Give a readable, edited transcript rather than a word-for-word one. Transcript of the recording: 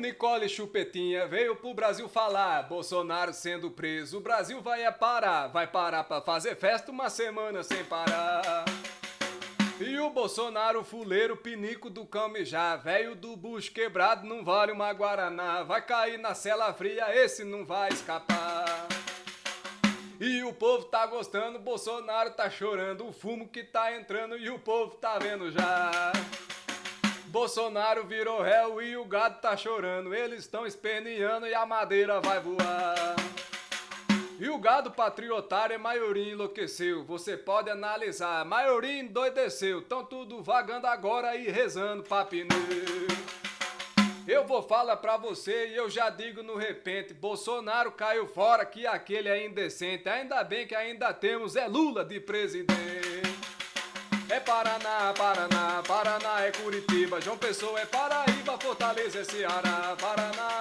Nicole Chupetinha veio pro Brasil falar, Bolsonaro sendo preso, o Brasil vai parar, vai parar pra fazer festa uma semana sem parar. E o Bolsonaro fuleiro, pinico do Camijá, velho do bucho quebrado, não vale uma guaraná, vai cair na cela fria, esse não vai escapar. E o povo tá gostando, Bolsonaro tá chorando, o fumo que tá entrando e o povo tá vendo já. Bolsonaro virou réu e o gado tá chorando, eles estão esperneando e a madeira vai voar. E o gado patriotário, a maioria enlouqueceu, você pode analisar, a maioria endoideceu, tão tudo vagando agora e rezando pra pneu. Eu vou falar pra você e eu já digo no repente, Bolsonaro caiu fora que aquele é indecente, ainda bem que ainda temos Lula de presidente. É Paraná, Paraná, Paraná é Curitiba, João Pessoa é Paraíba, Fortaleza é Ceará, Paraná.